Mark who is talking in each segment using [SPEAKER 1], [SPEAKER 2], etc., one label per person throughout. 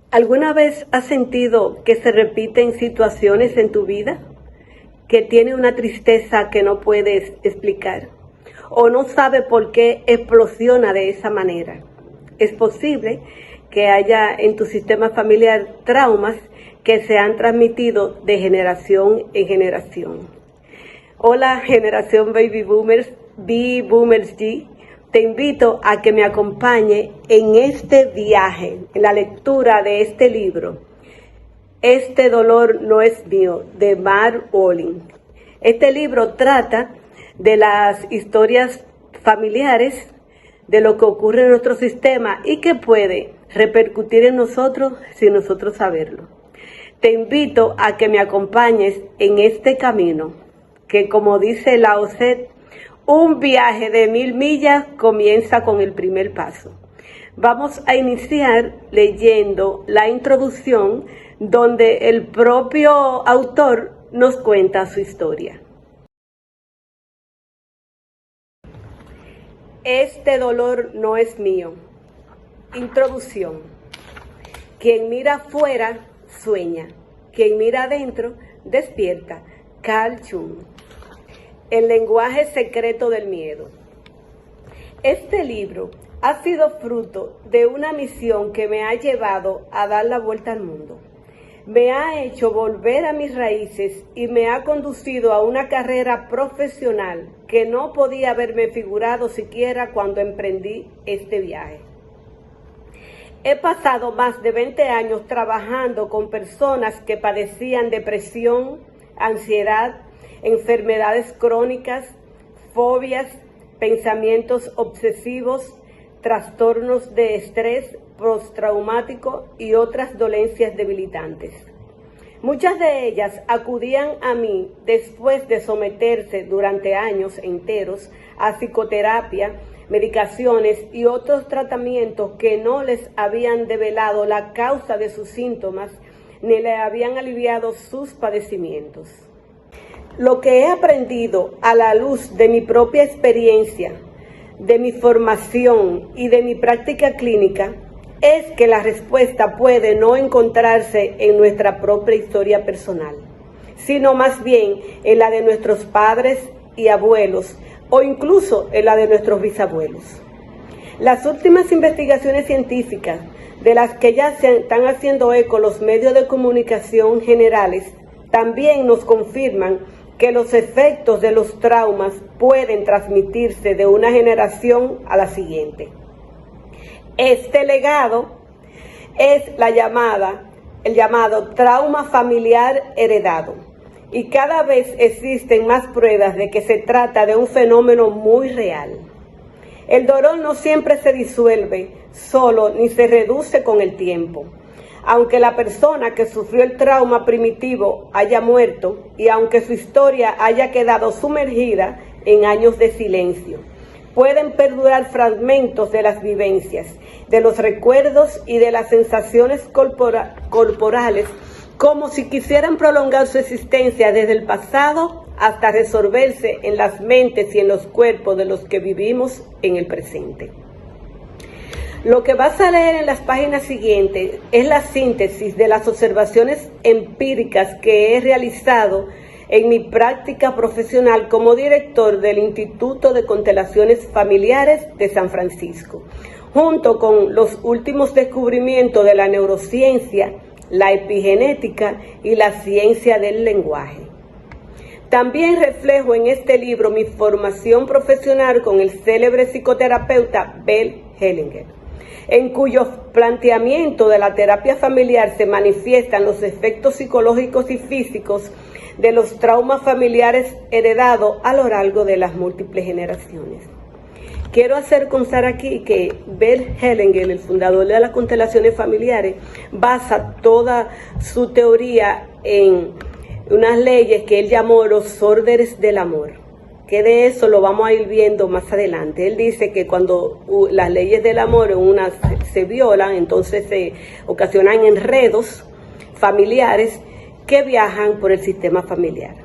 [SPEAKER 1] ¿Alguna vez has sentido que se repiten situaciones en tu vida? ¿Que tiene una tristeza que no puedes explicar? ¿O no sabe por qué explosiona de esa manera? Es posible que haya en tu sistema familiar traumas que se han transmitido de generación en generación. Hola, generación Baby Boomers, B-Boomers G. Te invito a que me acompañe en este viaje, en la lectura de este libro, Este dolor no es mío, de Mark Olin. Este libro trata de las historias familiares, de lo que ocurre en nuestro sistema y que puede repercutir en nosotros sin nosotros saberlo. Te invito a que me acompañes en este camino, que como dice Lao Tse, un viaje de 1000 millas comienza con el primer paso. Vamos a iniciar leyendo la introducción donde el propio autor nos cuenta su historia. Este dolor no es mío. Introducción. Quien mira afuera, sueña. Quien mira adentro, despierta. Carl Jung. El lenguaje secreto del miedo. Este libro ha sido fruto de una misión que me ha llevado a dar la vuelta al mundo. Me ha hecho volver a mis raíces y me ha conducido a una carrera profesional que no podía haberme figurado siquiera cuando emprendí este viaje. He pasado más de 20 años trabajando con personas que padecían depresión, ansiedad, enfermedades crónicas, fobias, pensamientos obsesivos, trastornos de estrés postraumático y otras dolencias debilitantes. Muchas de ellas acudían a mí después de someterse durante años enteros a psicoterapia, medicaciones y otros tratamientos que no les habían develado la causa de sus síntomas ni le habían aliviado sus padecimientos. Lo que he aprendido a la luz de mi propia experiencia, de mi formación y de mi práctica clínica es que la respuesta puede no encontrarse en nuestra propia historia personal, sino más bien en la de nuestros padres y abuelos o incluso en la de nuestros bisabuelos. Las últimas investigaciones científicas de las que ya se están haciendo eco los medios de comunicación generales también nos confirman que los efectos de los traumas pueden transmitirse de una generación a la siguiente. Este legado es el llamado trauma familiar heredado, y cada vez existen más pruebas de que se trata de un fenómeno muy real. El dolor no siempre se disuelve solo ni se reduce con el tiempo. Aunque la persona que sufrió el trauma primitivo haya muerto y aunque su historia haya quedado sumergida en años de silencio, pueden perdurar fragmentos de las vivencias, de los recuerdos y de las sensaciones corporales, como si quisieran prolongar su existencia desde el pasado hasta resolverse en las mentes y en los cuerpos de los que vivimos en el presente. Lo que vas a leer en las páginas siguientes es la síntesis de las observaciones empíricas que he realizado en mi práctica profesional como director del Instituto de Constelaciones Familiares de San Francisco, junto con los últimos descubrimientos de la neurociencia, la epigenética y la ciencia del lenguaje. También reflejo en este libro mi formación profesional con el célebre psicoterapeuta Bert Hellinger, en cuyo planteamiento de la terapia familiar se manifiestan los efectos psicológicos y físicos de los traumas familiares heredados a lo largo de las múltiples generaciones. Quiero hacer constar aquí que Bert Hellinger, el fundador de las constelaciones familiares, basa toda su teoría en unas leyes que él llamó los órdenes del amor, que de eso lo vamos a ir viendo más adelante. Él dice que cuando las leyes del amor se violan, entonces se ocasionan enredos familiares que viajan por el sistema familiar.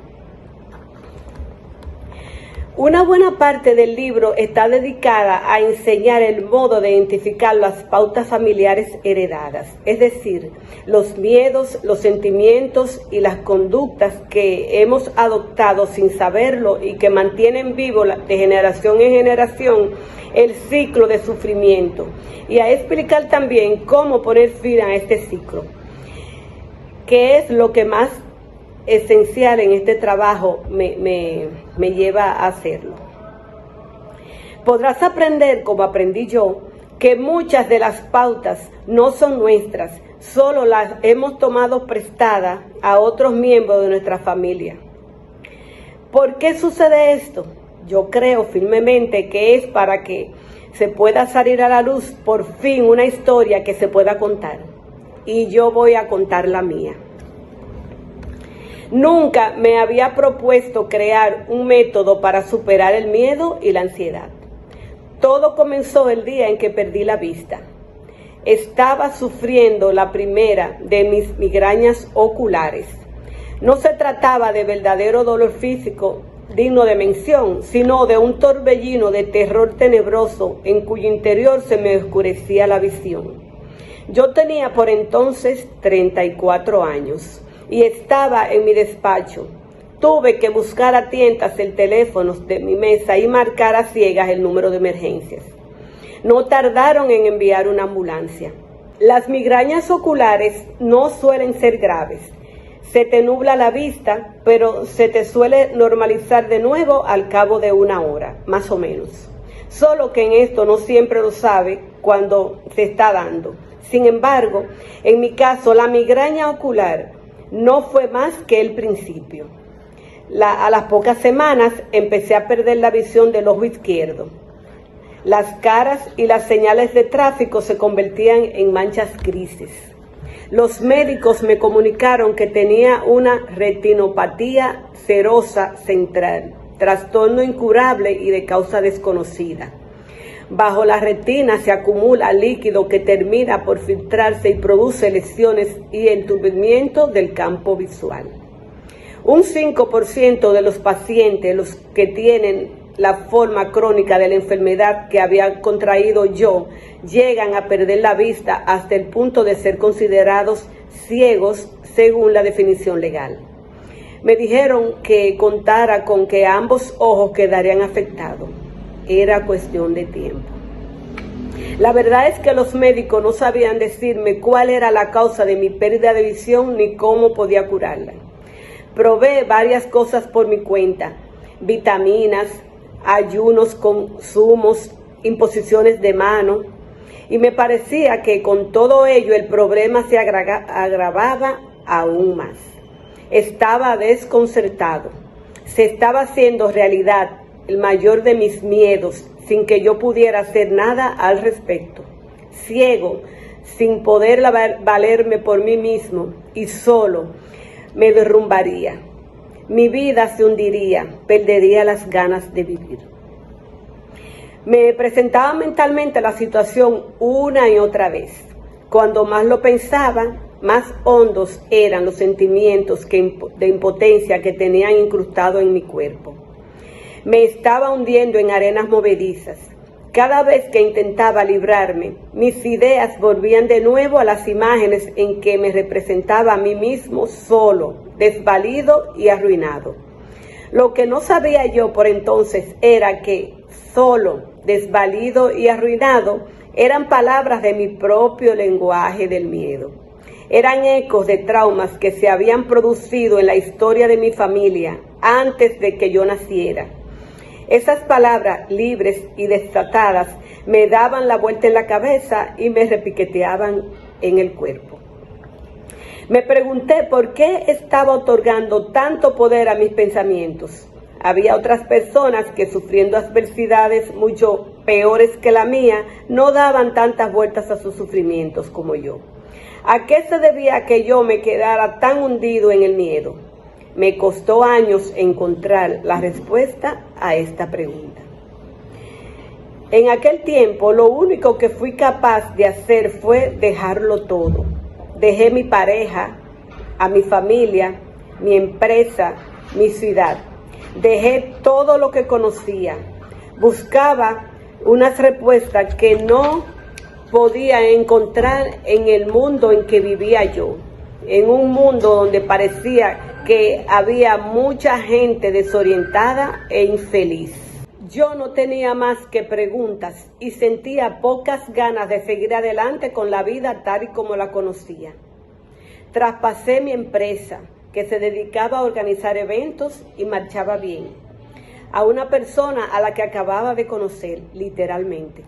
[SPEAKER 1] Una buena parte del libro está dedicada a enseñar el modo de identificar las pautas familiares heredadas, es decir, los miedos, los sentimientos y las conductas que hemos adoptado sin saberlo y que mantienen vivo de generación en generación el ciclo de sufrimiento, y a explicar también cómo poner fin a este ciclo, que es lo que más esencial en este trabajo me lleva a hacerlo. Podrás aprender, como aprendí yo, que muchas de las pautas no son nuestras, solo las hemos tomado prestadas a otros miembros de nuestra familia. ¿Por qué sucede esto? Yo creo firmemente que es para que se pueda salir a la luz por fin una historia que se pueda contar. Y yo voy a contar la mía. Nunca me había propuesto crear un método para superar el miedo y la ansiedad. Todo comenzó el día en que perdí la vista. Estaba sufriendo la primera de mis migrañas oculares. No se trataba de verdadero dolor físico digno de mención, sino de un torbellino de terror tenebroso en cuyo interior se me oscurecía la visión. Yo tenía por entonces 34 años. Y estaba en mi despacho. Tuve que buscar a tientas el teléfono de mi mesa y marcar a ciegas el número de emergencias. No tardaron en enviar una ambulancia. Las migrañas oculares no suelen ser graves. Se te nubla la vista, pero se te suele normalizar de nuevo al cabo de una hora, más o menos. Solo que en esto no siempre lo sabe cuando se está dando. Sin embargo, en mi caso, la migraña ocular no fue más que el principio. A las pocas semanas empecé a perder la visión del ojo izquierdo. Las caras y las señales de tráfico se convertían en manchas grises. Los médicos me comunicaron que tenía una retinopatía serosa central, trastorno incurable y de causa desconocida. Bajo la retina se acumula líquido que termina por filtrarse y produce lesiones y entumecimiento del campo visual. Un 5% de los pacientes, los que tienen la forma crónica de la enfermedad que había contraído yo, llegan a perder la vista hasta el punto de ser considerados ciegos según la definición legal. Me dijeron que contara con que ambos ojos quedarían afectados. Era cuestión de tiempo. La verdad es que los médicos no sabían decirme cuál era la causa de mi pérdida de visión ni cómo podía curarla. Probé varias cosas por mi cuenta: vitaminas, ayunos con zumos, imposiciones de mano, y me parecía que con todo ello el problema se agravaba aún más. Estaba desconcertado. Se estaba haciendo realidad el mayor de mis miedos, sin que yo pudiera hacer nada al respecto. Ciego, sin poder valerme por mí mismo, y solo me derrumbaría. Mi vida se hundiría, perdería las ganas de vivir. Me presentaba mentalmente la situación una y otra vez. Cuando más lo pensaba, más hondos eran los sentimientos de impotencia que tenían incrustado en mi cuerpo. Me estaba hundiendo en arenas movedizas. Cada vez que intentaba librarme, mis ideas volvían de nuevo a las imágenes en que me representaba a mí mismo solo, desvalido y arruinado. Lo que no sabía yo por entonces era que solo, desvalido y arruinado eran palabras de mi propio lenguaje del miedo. Eran ecos de traumas que se habían producido en la historia de mi familia antes de que yo naciera. Esas palabras libres y desatadas me daban la vuelta en la cabeza y me repiqueteaban en el cuerpo. Me pregunté por qué estaba otorgando tanto poder a mis pensamientos. Había otras personas que, sufriendo adversidades mucho peores que la mía, no daban tantas vueltas a sus sufrimientos como yo. ¿A qué se debía que yo me quedara tan hundido en el miedo? Me costó años encontrar la respuesta a esta pregunta. En aquel tiempo, lo único que fui capaz de hacer fue dejarlo todo. Dejé mi pareja, a mi familia, mi empresa, mi ciudad. Dejé todo lo que conocía. Buscaba unas respuestas que no podía encontrar en el mundo en que vivía yo. En un mundo donde parecía que había mucha gente desorientada e infeliz. Yo no tenía más que preguntas y sentía pocas ganas de seguir adelante con la vida tal y como la conocía. Traspasé mi empresa, que se dedicaba a organizar eventos y marchaba bien, a una persona a la que acababa de conocer, literalmente.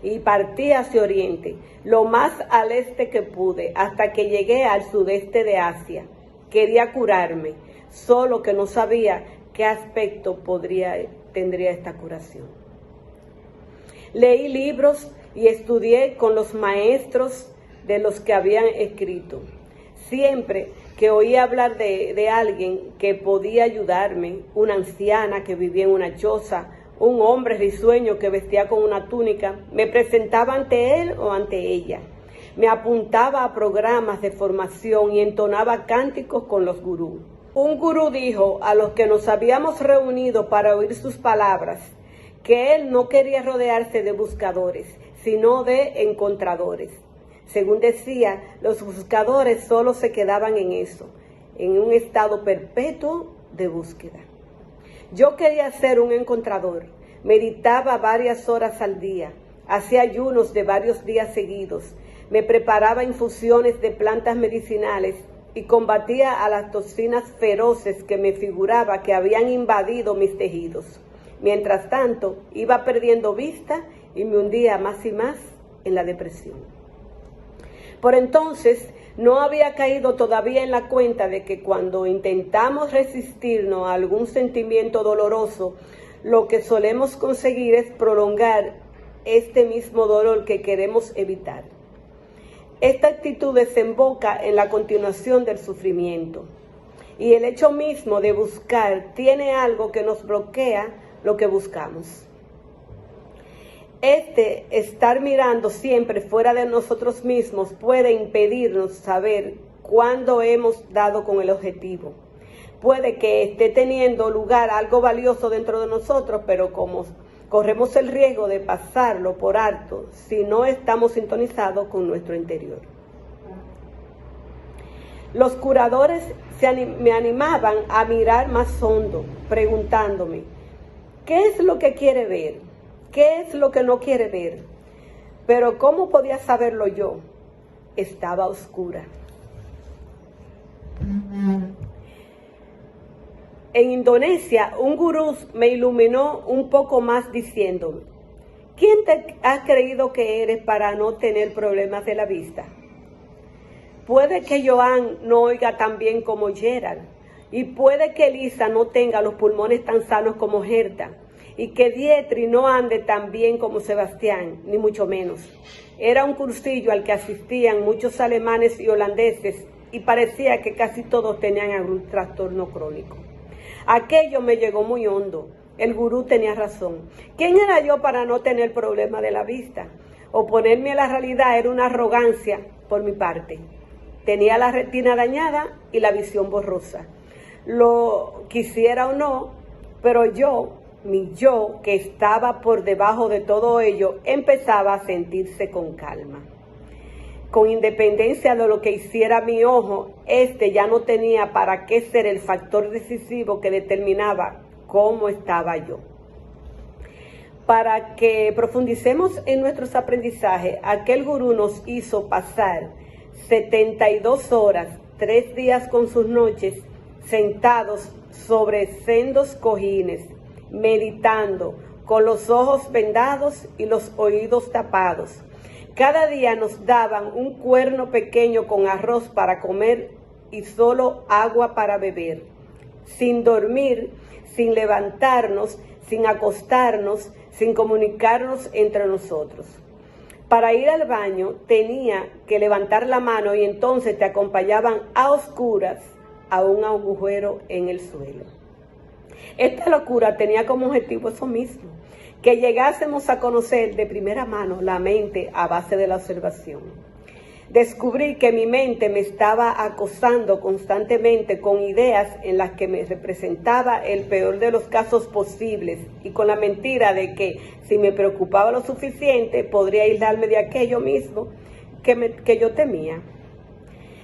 [SPEAKER 1] Y partí hacia Oriente, lo más al este que pude, hasta que llegué al sudeste de Asia. Quería curarme, solo que no sabía qué aspecto tendría esta curación. Leí libros y estudié con los maestros de los que habían escrito. Siempre que oía hablar de alguien que podía ayudarme, una anciana que vivía en una choza, un hombre risueño que vestía con una túnica, me presentaba ante él o ante ella. Me apuntaba a programas de formación y entonaba cánticos con los gurús. Un gurú dijo a los que nos habíamos reunido para oír sus palabras que él no quería rodearse de buscadores, sino de encontradores. Según decía, los buscadores solo se quedaban en eso, en un estado perpetuo de búsqueda. Yo quería ser un encontrador. Meditaba varias horas al día, hacía ayunos de varios días seguidos, me preparaba infusiones de plantas medicinales y combatía a las toxinas feroces que me figuraba que habían invadido mis tejidos. Mientras tanto, iba perdiendo vista y me hundía más y más en la depresión. Por entonces, no había caído todavía en la cuenta de que cuando intentamos resistirnos a algún sentimiento doloroso, lo que solemos conseguir es prolongar este mismo dolor que queremos evitar. Esta actitud desemboca en la continuación del sufrimiento. Y el hecho mismo de buscar tiene algo que nos bloquea lo que buscamos. Estar mirando siempre fuera de nosotros mismos puede impedirnos saber cuándo hemos dado con el objetivo. Puede que esté teniendo lugar algo valioso dentro de nosotros, pero como corremos el riesgo de pasarlo por alto si no estamos sintonizados con nuestro interior. Los curadores me animaban a mirar más hondo, preguntándome, ¿qué es lo que quiere ver? ¿Qué es lo que no quiere ver? Pero ¿cómo podía saberlo yo? Estaba oscura. En Indonesia, un gurú me iluminó un poco más diciéndome, ¿quién te ha creído que eres para no tener problemas de la vista? Puede que Joan no oiga tan bien como Gerald, y puede que Lisa no tenga los pulmones tan sanos como Gerda, y que Dietri no ande tan bien como Sebastián, ni mucho menos. Era un cursillo al que asistían muchos alemanes y holandeses y parecía que casi todos tenían algún trastorno crónico. Aquello me llegó muy hondo. El gurú tenía razón. ¿Quién era yo para no tener problema de la vista? Oponerme a la realidad era una arrogancia por mi parte. Tenía la retina dañada y la visión borrosa. Lo quisiera o no, pero mi yo, que estaba por debajo de todo ello, empezaba a sentirse con calma. Con independencia de lo que hiciera mi ojo, ya no tenía para qué ser el factor decisivo que determinaba cómo estaba yo. Para que profundicemos en nuestros aprendizajes, aquel gurú nos hizo pasar 72 horas, 3 días con sus noches, sentados sobre sendos cojines, meditando, con los ojos vendados y los oídos tapados. Cada día nos daban un cuerno pequeño con arroz para comer y solo agua para beber. Sin dormir, sin levantarnos, sin acostarnos, sin comunicarnos entre nosotros. Para ir al baño tenía que levantar la mano y entonces te acompañaban a oscuras a un agujero en el suelo. Esta locura tenía como objetivo eso mismo, que llegásemos a conocer de primera mano la mente a base de la observación. Descubrí que mi mente me estaba acosando constantemente con ideas en las que me representaba el peor de los casos posibles y con la mentira de que si me preocupaba lo suficiente podría aislarme de aquello mismo que yo temía.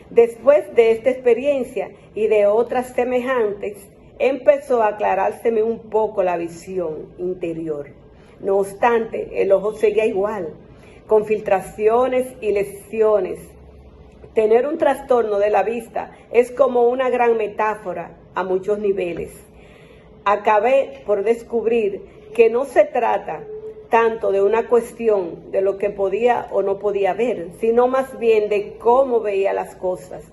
[SPEAKER 1] Después de esta experiencia y de otras semejantes, empezó a aclarárseme un poco la visión interior. No obstante, el ojo seguía igual, con filtraciones y lesiones. Tener un trastorno de la vista es como una gran metáfora a muchos niveles. Acabé por descubrir que no se trata tanto de una cuestión de lo que podía o no podía ver, sino más bien de cómo veía las cosas.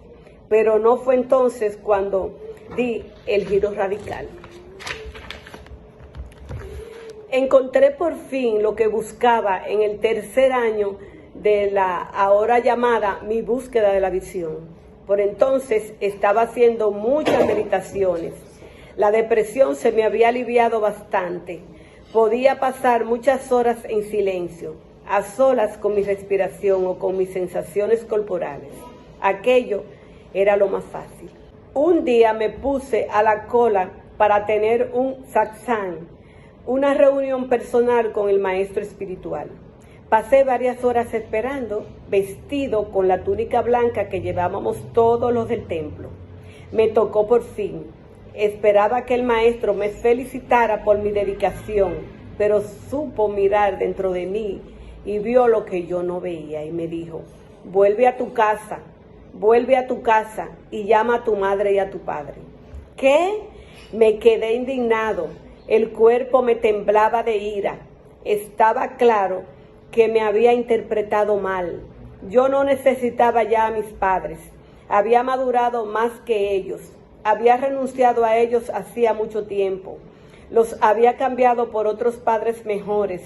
[SPEAKER 1] Pero no fue entonces cuando di el giro radical. Encontré por fin lo que buscaba en el tercer año de la ahora llamada mi búsqueda de la visión. Por entonces estaba haciendo muchas meditaciones. La depresión se me había aliviado bastante. Podía pasar muchas horas en silencio, a solas con mi respiración o con mis sensaciones corporales. Aquello era lo más fácil. Un día me puse a la cola para tener un satsang, una reunión personal con el maestro espiritual. Pasé varias horas esperando, vestido con la túnica blanca que llevábamos todos los del templo. Me tocó por fin. Esperaba que el maestro me felicitara por mi dedicación, pero supo mirar dentro de mí y vio lo que yo no veía y me dijo: vuelve a tu casa y llama a tu madre y a tu padre. ¿Qué? Me quedé indignado, el cuerpo me temblaba de ira. Estaba claro que me había interpretado mal. Yo no necesitaba ya a mis padres, había madurado más que ellos. Había renunciado a ellos hacía mucho tiempo. Los había cambiado por otros padres mejores,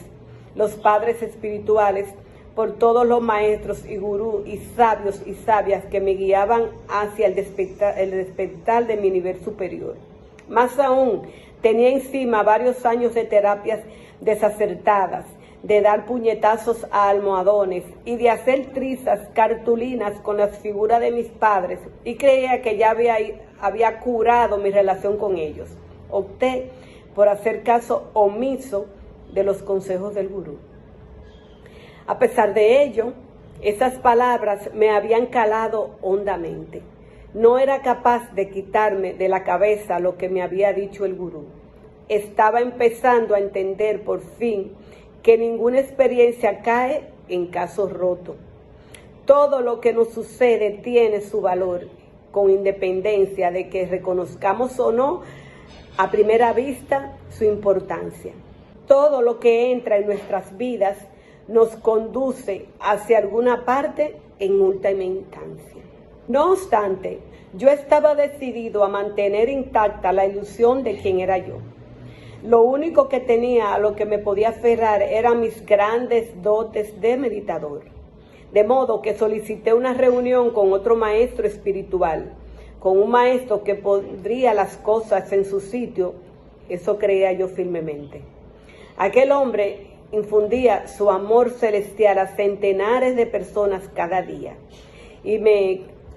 [SPEAKER 1] los padres espirituales, por todos los maestros y gurús y sabios y sabias que me guiaban hacia el despertar de mi nivel superior. Más aún, tenía encima varios años de terapias desacertadas, de dar puñetazos a almohadones y de hacer trizas, cartulinas con las figuras de mis padres, y creía que ya había curado mi relación con ellos. Opté por hacer caso omiso de los consejos del gurú. A pesar de ello, esas palabras me habían calado hondamente. No era capaz de quitarme de la cabeza lo que me había dicho el gurú. Estaba empezando a entender por fin que ninguna experiencia cae en caso roto. Todo lo que nos sucede tiene su valor, con independencia de que reconozcamos o no a primera vista su importancia. Todo lo que entra en nuestras vidas nos conduce hacia alguna parte en última instancia. No obstante, yo estaba decidido a mantener intacta la ilusión de quién era yo. Lo único que tenía a lo que me podía aferrar eran mis grandes dotes de meditador. De modo que solicité una reunión con otro maestro espiritual, con un maestro que pondría las cosas en su sitio. Eso creía yo firmemente. Aquel hombre infundía su amor celestial a centenares de personas cada día. Y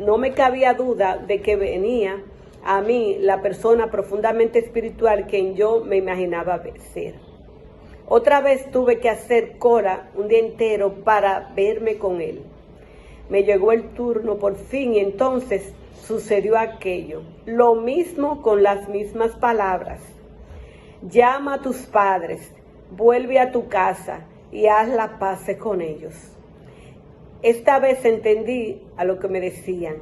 [SPEAKER 1] no me cabía duda de que venía a mí la persona profundamente espiritual que yo me imaginaba ser. Otra vez tuve que hacer cola un día entero para verme con él. Me llegó el turno por fin y entonces sucedió aquello. Lo mismo con las mismas palabras. Llama a tus padres, vuelve a tu casa y haz la paz con ellos. Esta vez entendí a lo que me decían.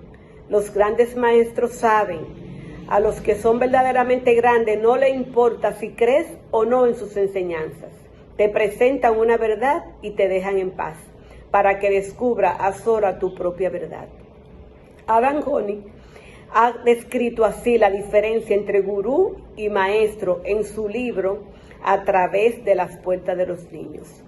[SPEAKER 1] Los grandes maestros saben. A los que son verdaderamente grandes no le importa si crees o no en sus enseñanzas. Te presentan una verdad y te dejan en paz, para que descubra a sola tu propia verdad. Adam Honey ha descrito así la diferencia entre gurú y maestro en su libro A través de las puertas de los niños.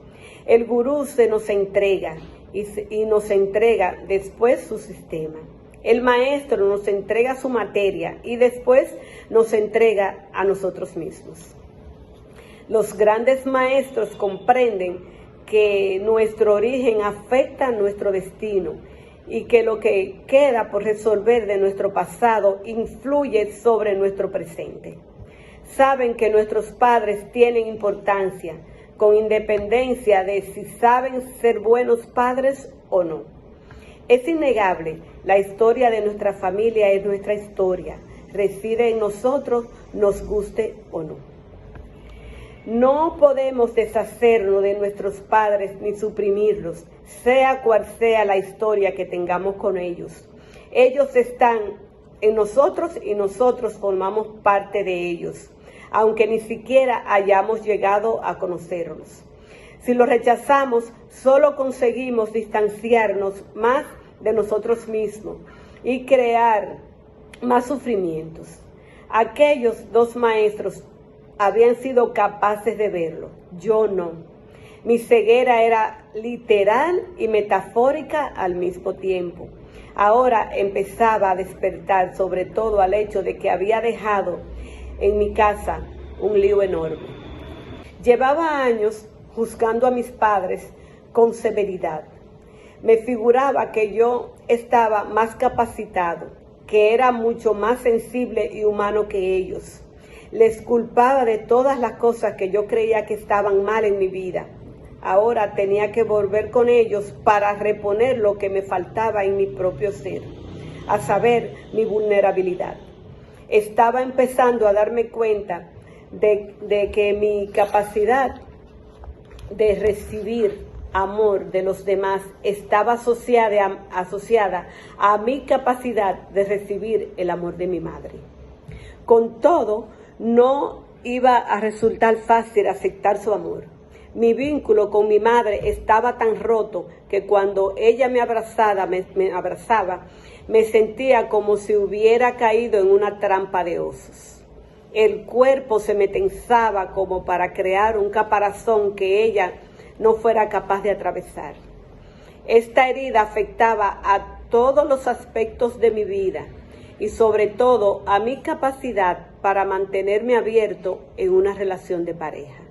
[SPEAKER 1] El gurú se nos entrega y nos entrega después su sistema. El maestro nos entrega su materia y después nos entrega a nosotros mismos. Los grandes maestros comprenden que nuestro origen afecta nuestro destino y que lo que queda por resolver de nuestro pasado influye sobre nuestro presente. Saben que nuestros padres tienen importancia, con independencia de si saben ser buenos padres o no. Es innegable, la historia de nuestra familia es nuestra historia, reside en nosotros, nos guste o no. No podemos deshacernos de nuestros padres ni suprimirlos, sea cual sea la historia que tengamos con ellos. Ellos están en nosotros y nosotros formamos parte de ellos, aunque ni siquiera hayamos llegado a conocerlos. Si los rechazamos, solo conseguimos distanciarnos más de nosotros mismos y crear más sufrimientos. Aquellos dos maestros habían sido capaces de verlo, yo no. Mi ceguera era literal y metafórica al mismo tiempo. Ahora empezaba a despertar, sobre todo al hecho de que había dejado en mi casa un lío enorme. Llevaba años juzgando a mis padres con severidad. Me figuraba que yo estaba más capacitado, que era mucho más sensible y humano que ellos. Les culpaba de todas las cosas que yo creía que estaban mal en mi vida. Ahora tenía que volver con ellos para reponer lo que me faltaba en mi propio ser, a saber, mi vulnerabilidad. Estaba empezando a darme cuenta de que mi capacidad de recibir amor de los demás estaba asociada a mi capacidad de recibir el amor de mi madre. Con todo, no iba a resultar fácil aceptar su amor. Mi vínculo con mi madre estaba tan roto que cuando ella me abrazaba, me sentía como si hubiera caído en una trampa de osos. El cuerpo se me tensaba como para crear un caparazón que ella no fuera capaz de atravesar. Esta herida afectaba a todos los aspectos de mi vida y sobre todo a mi capacidad para mantenerme abierto en una relación de pareja.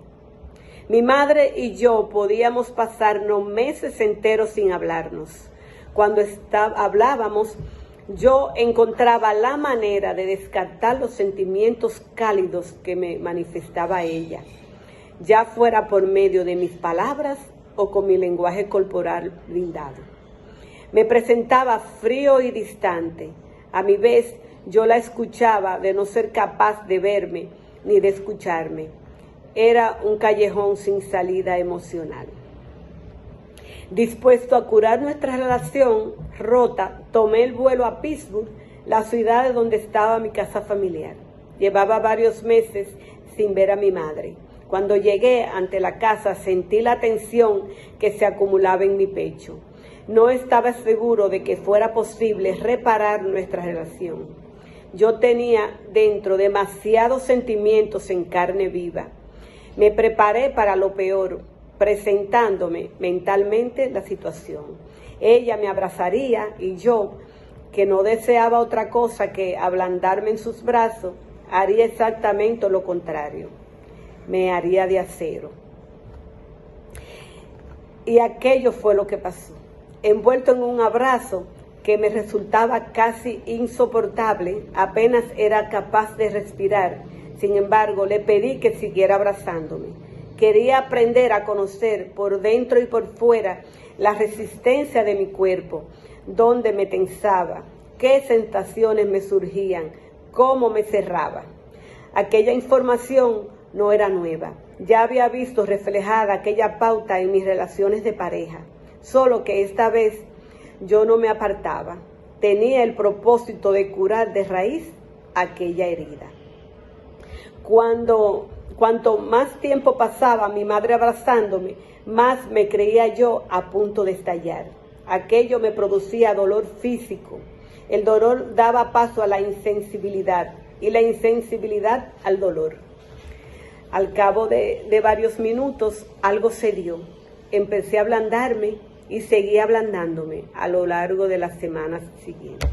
[SPEAKER 1] Mi madre y yo podíamos pasarnos meses enteros sin hablarnos. Cuando hablábamos, yo encontraba la manera de descartar los sentimientos cálidos que me manifestaba ella, ya fuera por medio de mis palabras o con mi lenguaje corporal blindado. Me presentaba frío y distante. A mi vez, yo la escuchaba de no ser capaz de verme ni de escucharme. Era un callejón sin salida emocional. Dispuesto a curar nuestra relación rota, tomé el vuelo a Pittsburgh, la ciudad donde estaba mi casa familiar. Llevaba varios meses sin ver a mi madre. Cuando llegué ante la casa sentí la tensión que se acumulaba en mi pecho. No estaba seguro de que fuera posible reparar nuestra relación. Yo tenía dentro demasiados sentimientos en carne viva. Me preparé para lo peor, presentándome mentalmente la situación. Ella me abrazaría y yo, que no deseaba otra cosa que ablandarme en sus brazos, haría exactamente lo contrario. Me haría de acero. Y aquello fue lo que pasó. Envuelto en un abrazo que me resultaba casi insoportable, apenas era capaz de respirar. Sin embargo, le pedí que siguiera abrazándome. Quería aprender a conocer por dentro y por fuera la resistencia de mi cuerpo, dónde me tensaba, qué sensaciones me surgían, cómo me cerraba. Aquella información no era nueva. Ya había visto reflejada aquella pauta en mis relaciones de pareja, solo que esta vez yo no me apartaba. Tenía el propósito de curar de raíz aquella herida. Cuanto más tiempo pasaba mi madre abrazándome, más me creía yo a punto de estallar. Aquello me producía dolor físico. El dolor daba paso a la insensibilidad y la insensibilidad al dolor. Al cabo de varios minutos, algo se dio. Empecé a ablandarme y seguí ablandándome a lo largo de las semanas siguientes.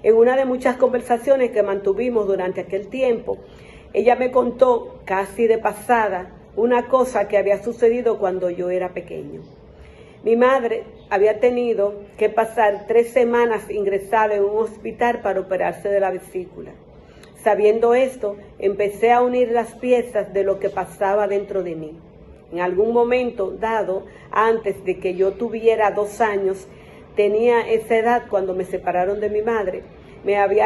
[SPEAKER 1] En una de muchas conversaciones que mantuvimos durante aquel tiempo, ella me contó, casi de pasada, una cosa que había sucedido cuando yo era pequeño. Mi madre había tenido que pasar 3 semanas ingresado en un hospital para operarse de la vesícula. Sabiendo esto, empecé a unir las piezas de lo que pasaba dentro de mí. En algún momento dado, antes de que yo tuviera 2 años, tenía esa edad cuando me separaron de mi madre, se había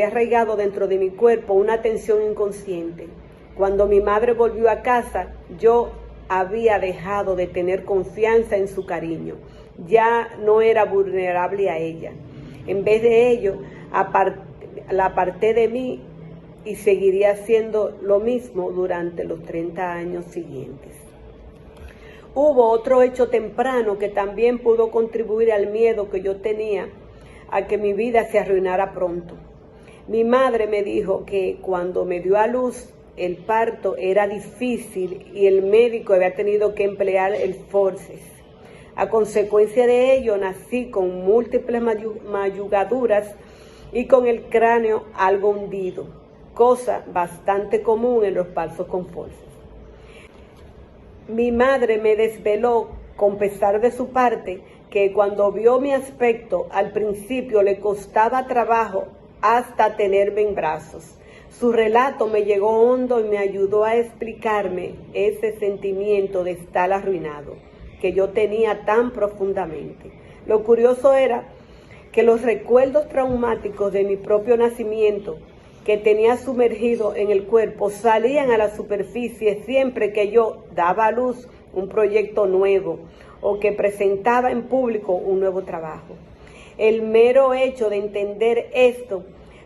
[SPEAKER 1] arraigado dentro de mi cuerpo una tensión inconsciente. Cuando mi madre volvió a casa, yo había dejado de tener confianza en su cariño. Ya no era vulnerable a ella. En vez de ello, la aparté de mí y seguiría haciendo lo mismo durante los 30 años siguientes. Hubo otro hecho temprano que también pudo contribuir al miedo que yo tenía a que mi vida se arruinara pronto. Mi madre me dijo que cuando me dio a luz, el parto era difícil y el médico había tenido que emplear el forceps. A consecuencia de ello, nací con múltiples mayugaduras y con el cráneo algo hundido, cosa bastante común en los partos con forceps. Mi madre me desveló, con pesar de su parte, que cuando vio mi aspecto, al principio le costaba trabajo hasta tenerme en brazos. Su relato me llegó hondo y me ayudó a explicarme ese sentimiento de estar arruinado que yo tenía tan profundamente. Lo curioso era que los recuerdos traumáticos de mi propio nacimiento que tenía sumergido en el cuerpo salían a la superficie siempre que yo daba a luz un proyecto nuevo o que presentaba en público un nuevo trabajo. El mero hecho de entender esto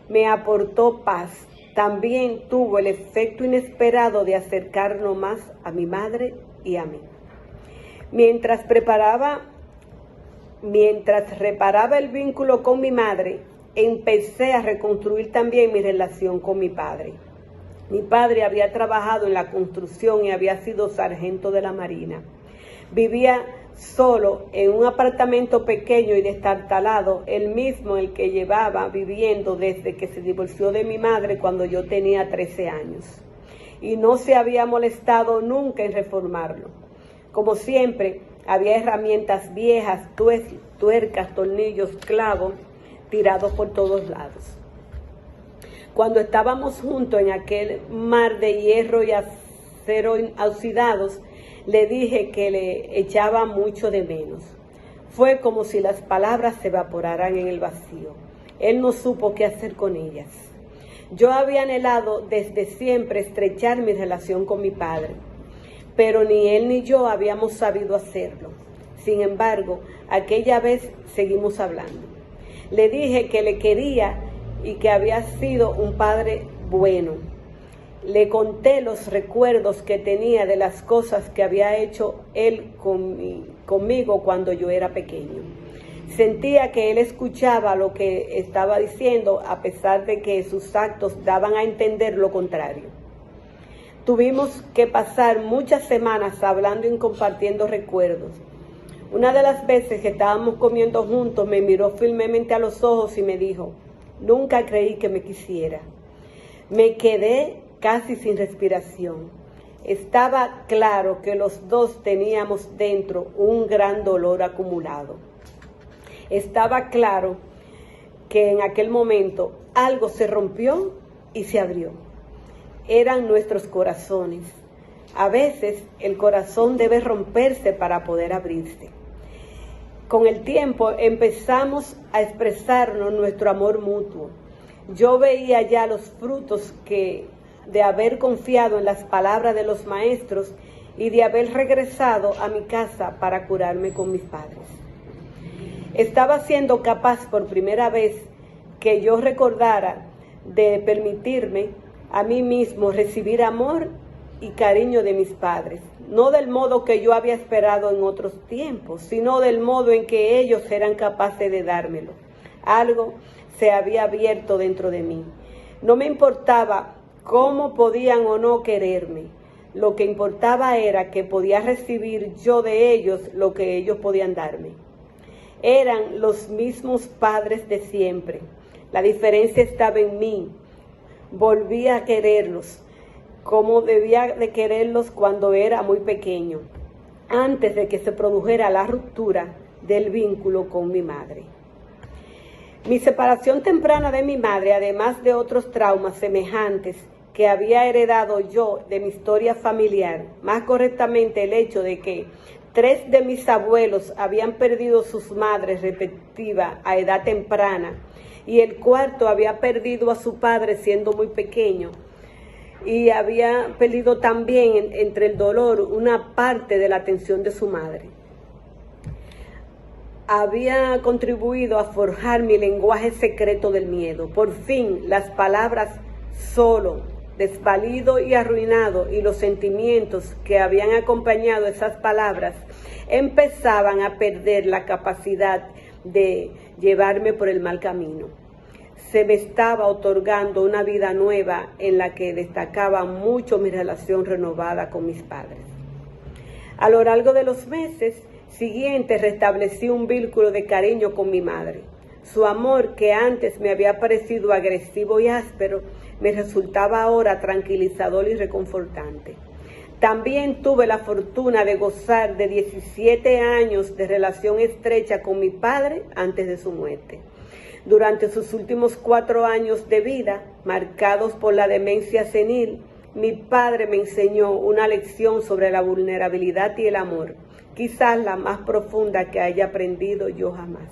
[SPEAKER 1] me aportó paz. También tuvo el efecto inesperado de acercarnos más a mi madre y a mí. Mientras reparaba el vínculo con mi madre, empecé a reconstruir también mi relación con mi padre. Mi padre había trabajado en la construcción y había sido sargento de la Marina. Vivía solo en un apartamento pequeño y destartalado, el mismo el que llevaba viviendo desde que se divorció de mi madre cuando yo tenía 13 años. Y no se había molestado nunca en reformarlo. Como siempre, había herramientas viejas, tuercas, tornillos, clavos, tirados por todos lados. Cuando estábamos juntos en aquel mar de hierro y acero oxidados, le dije que le echaba mucho de menos. Fue como si las palabras se evaporaran en el vacío. Él no supo qué hacer con ellas. Yo había anhelado desde siempre estrechar mi relación con mi padre, pero ni él ni yo habíamos sabido hacerlo. Sin embargo, aquella vez seguimos hablando. Le dije que le quería y que había sido un padre bueno. Le conté los recuerdos que tenía de las cosas que había hecho él conmigo cuando yo era pequeño. Sentía que él escuchaba lo que estaba diciendo, a pesar de que sus actos daban a entender lo contrario. Tuvimos que pasar muchas semanas hablando y compartiendo recuerdos. Una de las veces que estábamos comiendo juntos, me miró firmemente a los ojos y me dijo: "Nunca creí que me quisiera". Me quedé casi sin respiración. Estaba claro que los dos teníamos dentro un gran dolor acumulado. Estaba claro que en aquel momento algo se rompió y se abrió. Eran nuestros corazones. A veces el corazón debe romperse para poder abrirse. Con el tiempo empezamos a expresarnos nuestro amor mutuo. Yo veía ya los frutos de haber confiado en las palabras de los maestros y de haber regresado a mi casa para curarme con mis padres. Estaba siendo capaz por primera vez que yo recordara de permitirme a mí mismo recibir amor y cariño de mis padres, no del modo que yo había esperado en otros tiempos, sino del modo en que ellos eran capaces de dármelo. Algo se había abierto dentro de mí. No me importaba cómo podían o no quererme. Lo que importaba era que podía recibir yo de ellos lo que ellos podían darme. Eran los mismos padres de siempre. La diferencia estaba en mí. Volví a quererlos como debía de quererlos cuando era muy pequeño. Antes de que se produjera la ruptura, del vínculo con mi madre. Mi separación temprana de mi madre, además de otros traumas semejantes que había heredado yo de mi historia familiar, más correctamente el hecho de que 3 de mis abuelos habían perdido sus madres respectivas a edad temprana y el cuarto había perdido a su padre siendo muy pequeño y había perdido también entre el dolor una parte de la atención de su madre. Había contribuido a forjar mi lenguaje secreto del miedo. Por fin, las palabras solo, desvalido y arruinado y los sentimientos que habían acompañado esas palabras empezaban a perder la capacidad de llevarme por el mal camino. Se me estaba otorgando una vida nueva en la que destacaba mucho mi relación renovada con mis padres. A lo largo de los meses siguientes restablecí un vínculo de cariño con mi madre. Su amor, que antes me había parecido agresivo y áspero, me resultaba ahora tranquilizador y reconfortante. También tuve la fortuna de gozar de 17 años de relación estrecha con mi padre antes de su muerte. Durante sus últimos 4 años de vida, marcados por la demencia senil, mi padre me enseñó una lección sobre la vulnerabilidad y el amor, quizás la más profunda que haya aprendido yo jamás.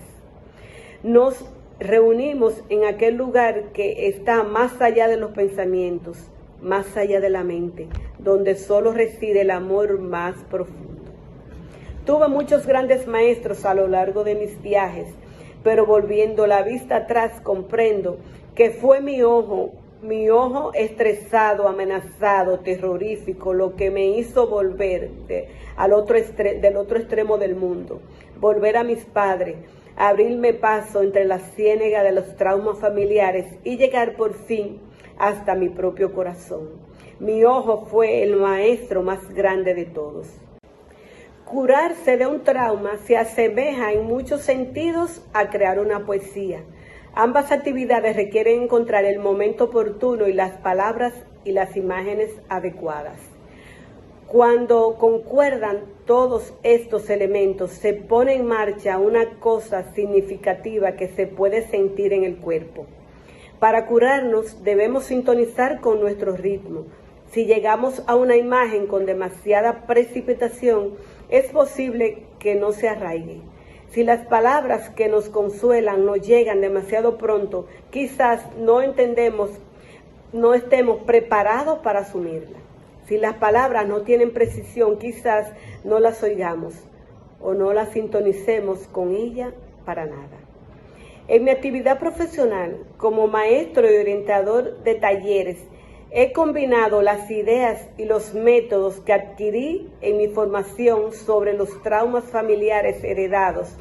[SPEAKER 1] Nos reunimos en aquel lugar que está más allá de los pensamientos, más allá de la mente, donde solo reside el amor más profundo. Tuve muchos grandes maestros a lo largo de mis viajes, pero volviendo la vista atrás comprendo que fue mi ojo estresado, amenazado, terrorífico, lo que me hizo volver del otro extremo del mundo, volver a mis padres, abrirme paso entre la ciénaga de los traumas familiares y llegar por fin hasta mi propio corazón. Mi ojo fue el maestro más grande de todos. Curarse de un trauma se asemeja en muchos sentidos a crear una poesía. Ambas actividades requieren encontrar el momento oportuno y las palabras y las imágenes adecuadas. Cuando concuerdan todos estos elementos, se pone en marcha una cosa significativa que se puede sentir en el cuerpo. Para curarnos debemos sintonizar con nuestro ritmo. Si llegamos a una imagen con demasiada precipitación, es posible que no se arraigue. Si las palabras que nos consuelan nos llegan demasiado pronto, quizás no estemos preparados para asumirlas. Si las palabras no tienen precisión, quizás no las oigamos o no las sintonicemos con ella para nada. En mi actividad profesional como maestro y orientador de talleres, he combinado las ideas y los métodos que adquirí en mi formación sobre los traumas familiares heredados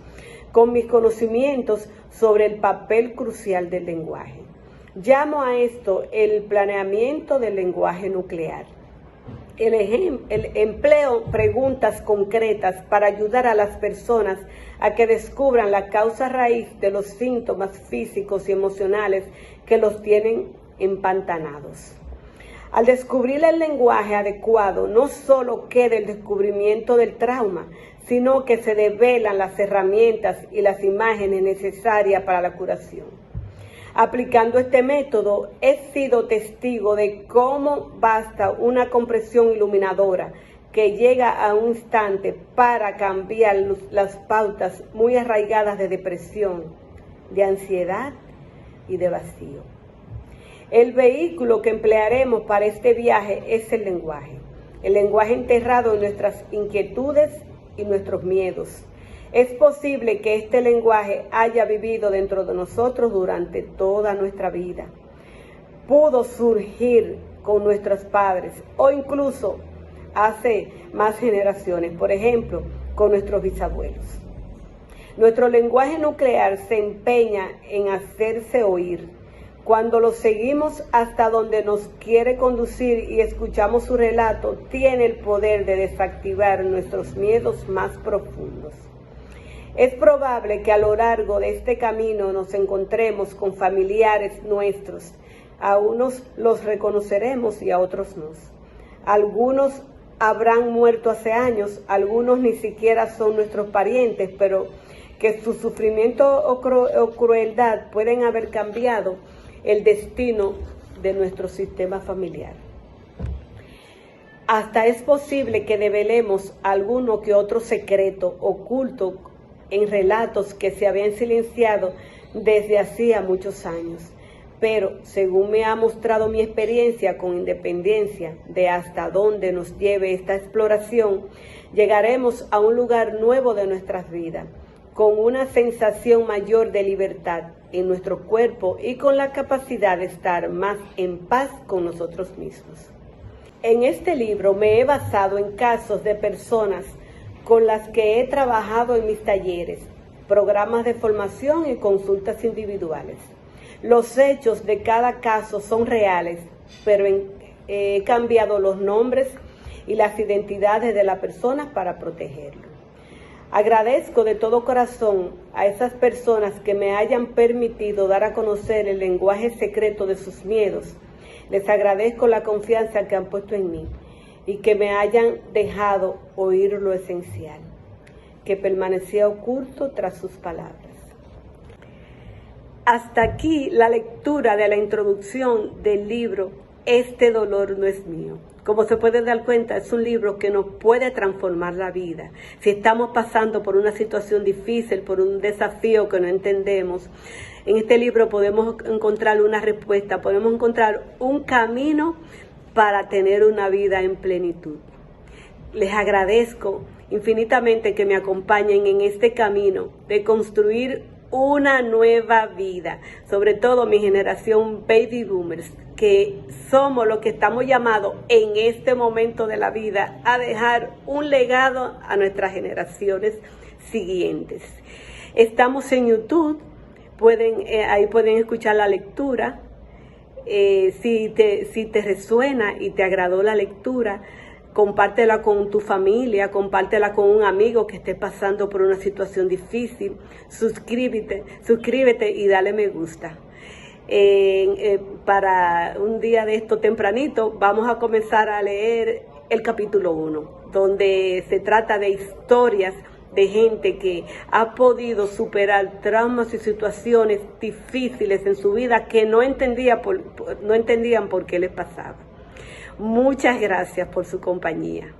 [SPEAKER 1] con mis conocimientos sobre el papel crucial del lenguaje. Llamo a esto el planeamiento del lenguaje nuclear. Empleo preguntas concretas para ayudar a las personas a que descubran la causa raíz de los síntomas físicos y emocionales que los tienen empantanados. Al descubrir el lenguaje adecuado, no solo queda el descubrimiento del trauma, sino que se develan las herramientas y las imágenes necesarias para la curación. Aplicando este método, he sido testigo de cómo basta una compresión iluminadora que llega a un instante para cambiar las pautas muy arraigadas de depresión, de ansiedad y de vacío. El vehículo que emplearemos para este viaje es el lenguaje enterrado en nuestras inquietudes y nuestros miedos. Es posible que este lenguaje haya vivido dentro de nosotros durante toda nuestra vida. Pudo surgir con nuestros padres o incluso hace más generaciones, por ejemplo, con nuestros bisabuelos. Nuestro lenguaje nuclear se empeña en hacerse oír. Cuando lo seguimos hasta donde nos quiere conducir y escuchamos su relato, tiene el poder de desactivar nuestros miedos más profundos. Es probable que a lo largo de este camino nos encontremos con familiares nuestros. A unos los reconoceremos y a otros no. Algunos habrán muerto hace años, algunos ni siquiera son nuestros parientes, pero que su sufrimiento o crueldad pueden haber cambiado el destino de nuestro sistema familiar. Hasta es posible que develemos alguno que otro secreto oculto en relatos que se habían silenciado desde hacía muchos años. Pero, según me ha mostrado mi experiencia, con independencia de hasta dónde nos lleve esta exploración, llegaremos a un lugar nuevo de nuestras vidas, con una sensación mayor de libertad en nuestro cuerpo y con la capacidad de estar más en paz con nosotros mismos. En este libro me he basado en casos de personas con las que he trabajado en mis talleres, programas de formación y consultas individuales. Los hechos de cada caso son reales, pero he cambiado los nombres y las identidades de las personas para protegerlo. Agradezco de todo corazón a esas personas que me hayan permitido dar a conocer el lenguaje secreto de sus miedos. Les agradezco la confianza que han puesto en mí y que me hayan dejado oír lo esencial, que permanecía oculto tras sus palabras. Hasta aquí la lectura de la introducción del libro Este dolor no es mío. Como se puede dar cuenta, es un libro que nos puede transformar la vida. Si estamos pasando por una situación difícil, por un desafío que no entendemos, en este libro podemos encontrar una respuesta, podemos encontrar un camino para tener una vida en plenitud. Les agradezco infinitamente que me acompañen en este camino de construir una nueva vida, sobre todo mi generación baby boomers, que somos los que estamos llamados en este momento de la vida a dejar un legado a nuestras generaciones siguientes. Estamos en YouTube, ahí pueden escuchar la lectura. Si te resuena y te agradó la lectura, compártela con tu familia, compártela con un amigo que esté pasando por una situación difícil. Suscríbete y dale me gusta. Para un día de esto tempranito vamos a comenzar a leer el capítulo 1, donde se trata de historias de gente que ha podido superar traumas y situaciones difíciles en su vida que no entendían por qué les pasaba. Muchas gracias por su compañía.